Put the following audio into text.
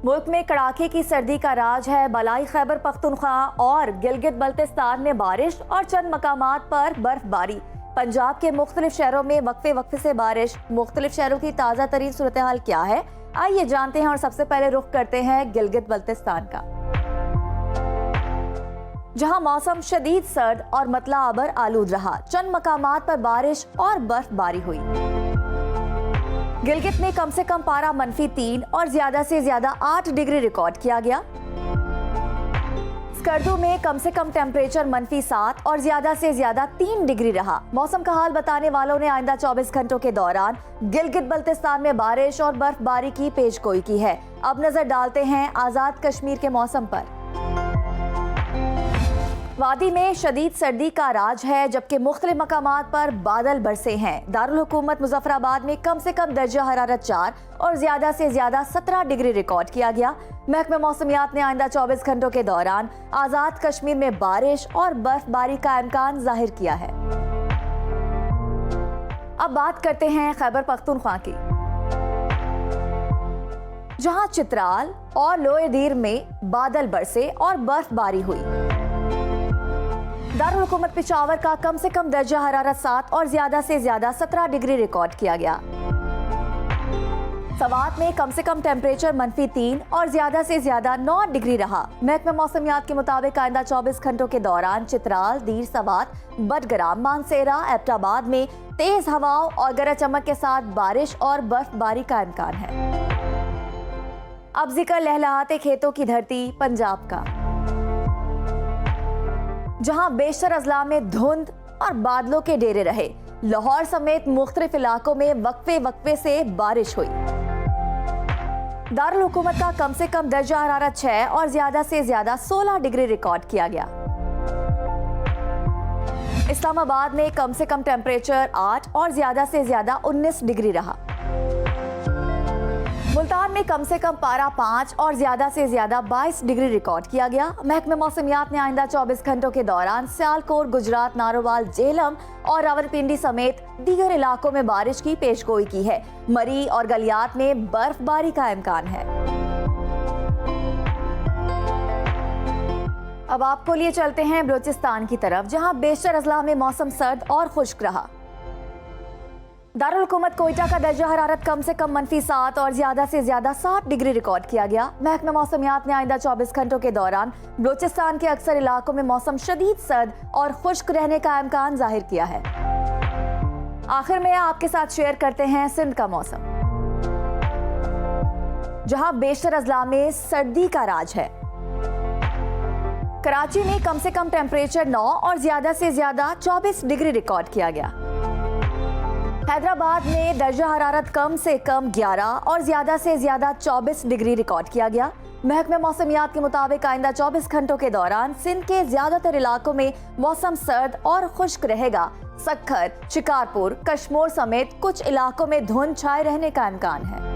मुल्क में कड़ाके की सर्दी का राज है। बलाई खैबर पख्तूनख्वा और गिलगित बल्तिस्तान में बारिश और चंद मकामात पर बर्फबारी। पंजाब के मुख्तलिफ शहरों में वक्फे वक्फे से बारिश। मुख्तलिफ शहरों की ताज़ा तरीन सूरत हाल क्या है, आइए जानते हैं। और सबसे पहले रुख करते हैं गिलगित बल्तिस्तान का, जहां मौसम शदीद सर्द और मतला आबर आलूद रहा। चंद मकामात पर बारिश और बर्फबारी हुई। गिलगित में कम से कम पारा -3 और ज्यादा से ज्यादा 8 डिग्री रिकॉर्ड किया गया। स्कर्दू में कम से कम टेम्परेचर -7 और ज्यादा से ज्यादा 3 डिग्री रहा। मौसम का हाल बताने वालों ने आइंदा 24 घंटों के दौरान गिलगित बल्तिस्तान में बारिश और बर्फबारी की पेशगोई की है। अब नजर डालते हैं आजाद कश्मीर के मौसम पर। वादी में शदीद सर्दी का राज है, जबकि मुख्तलिफ मकामात पर बादल बरसे हैं। दारुल हुकूमत मुजफ्फराबाद में कम से कम दर्जा हरारत 4 और ज्यादा से ज्यादा 17 डिग्री रिकॉर्ड किया गया। महकमे मौसमियात ने आइंदा 24 घंटों के दौरान आजाद कश्मीर में बारिश और बर्फबारी का इम्कान जाहिर किया है। अब बात करते हैं खैबर पख्तूनख्वा की, जहां चित्राल और लोअर दीर में बादल बरसे और बर्फबारी हुई। दारुल हुकूमत पेशावर का कम से कम दर्जा हरारत 7 और ज्यादा से ज्यादा 17 डिग्री रिकॉर्ड किया गया। सवात में कम से कम टेम्परेचर -3 और ज्यादा से ज्यादा 9 डिग्री रहा। महकमा मौसमियात के मुताबिक आइंदा 24 घंटों के दौरान चित्राल, दीर, सवात, बडग्राम, मानसेरा, एबटाबाद में तेज हवाओं और गरज चमक के साथ बारिश और बर्फबारी का इम्कान है। अब जिक्र लहलहाते खेतों की धरती पंजाब का, जहां बेशतर अजला में धुंध और बादलों के डेरे रहे। लाहौर समेत मुख्तलिफ इलाकों में वक्फे वक्फे से बारिश हुई। दारुल हुकूमत का कम से कम दर्जा हरारत 6 और ज्यादा से ज्यादा 16 डिग्री रिकॉर्ड किया गया। इस्लामाबाद में कम से कम टेम्परेचर 8 और ज्यादा से ज्यादा 19 डिग्री रहा। मुल्तान में कम से कम पारा 5 और ज्यादा से ज्यादा 22 डिग्री रिकॉर्ड किया गया। महकमे मौसमियात ने आइंदा 24 घंटों के दौरान सियालकोट, गुजरात, नारोवाल, जेहलम और रावलपिंडी समेत दीगर इलाकों में बारिश की पेशगोई की है। मरी और गलियात में बर्फबारी का इम्कान है। अब आपको लिए चलते हैं बलोचिस्तान की तरफ, जहां बेशतर अजला में मौसम सर्द और खुश्क रहा। दारुल हुकूमत कोयटा का दर्जा हरारत कम से कम -7 और ज्यादा से ज्यादा 7 डिग्री रिकॉर्ड किया गया। महकमा मौसमियात ने आइंदा 24 घंटों के दौरान बलोचिस्तान के अक्सर इलाकों में मौसम शदीद सर्द और खुश्क रहने का इम्कान जाहिर किया है। आखिर में आपके साथ शेयर करते हैं सिंध का मौसम, जहां बेशतर अजला में सर्दी का राज है। कराची में कम से कम टेम्परेचर 9 और ज्यादा से ज्यादा 24 डिग्री रिकॉर्ड किया गया। हैदराबाद में दर्जा हरारत कम से कम 11 और ज्यादा से ज्यादा 24 डिग्री रिकॉर्ड किया गया। महकमे मौसमियात के मुताबिक आइंदा 24 घंटों के दौरान सिंध के ज्यादातर इलाकों में मौसम सर्द और खुश्क रहेगा। सक्खर, शिकारपुर, कश्मोर समेत कुछ इलाकों में धुंध छाए रहने का इम्कान है।